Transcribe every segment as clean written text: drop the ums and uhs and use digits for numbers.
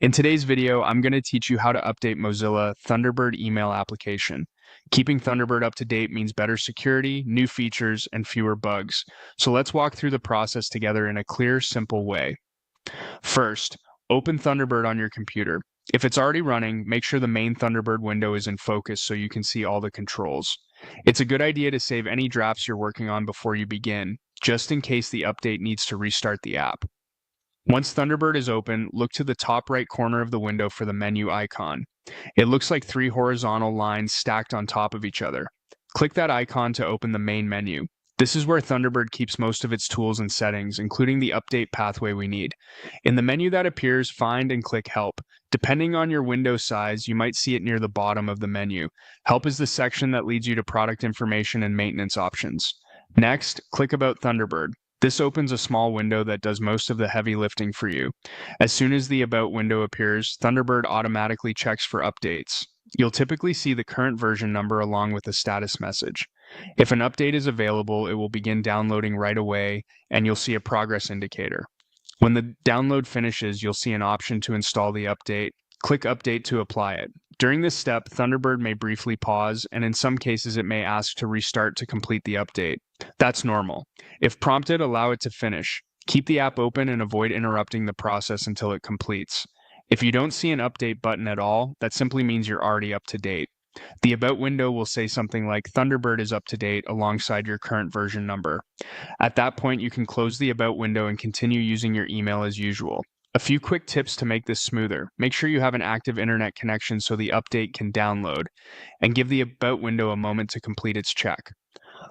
In today's video, I'm going to teach you how to update Mozilla Thunderbird email application. Keeping Thunderbird up to date means better security, new features, and fewer bugs. So let's walk through the process together in a clear, simple way. First, open Thunderbird on your computer. If it's already running, make sure the main Thunderbird window is in focus so you can see all the controls. It's a good idea to save any drafts you're working on before you begin, just in case the update needs to restart the app. Once Thunderbird is open, look to the top right corner of the window for the menu icon. It looks like three horizontal lines stacked on top of each other. Click that icon to open the main menu. This is where Thunderbird keeps most of its tools and settings, including the update pathway we need. In the menu that appears, find and click Help. Depending on your window size, you might see it near the bottom of the menu. Help is the section that leads you to product information and maintenance options. Next, click About Thunderbird. This opens a small window that does most of the heavy lifting for you. As soon as the About window appears, Thunderbird automatically checks for updates. You'll typically see the current version number along with a status message. If an update is available, it will begin downloading right away, and you'll see a progress indicator. When the download finishes, you'll see an option to install the update. Click Update to apply it. During this step, Thunderbird may briefly pause, and in some cases it may ask to restart to complete the update. That's normal. If prompted, allow it to finish. Keep the app open and avoid interrupting the process until it completes. If you don't see an update button at all, that simply means you're already up to date. The About window will say something like Thunderbird is up to date alongside your current version number. At that point, you can close the About window and continue using your email as usual. A few quick tips to make this smoother. Make sure you have an active internet connection so the update can download, and give the About window a moment to complete its check.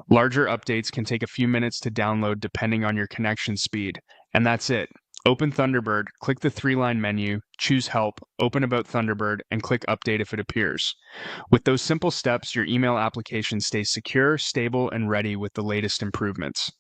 Larger updates can take a few minutes to download depending on your connection speed, and that's it. Open Thunderbird, click the three-line menu, choose Help, open About Thunderbird, and click Update if it appears. With those simple steps, your email application stays secure, stable, and ready with the latest improvements.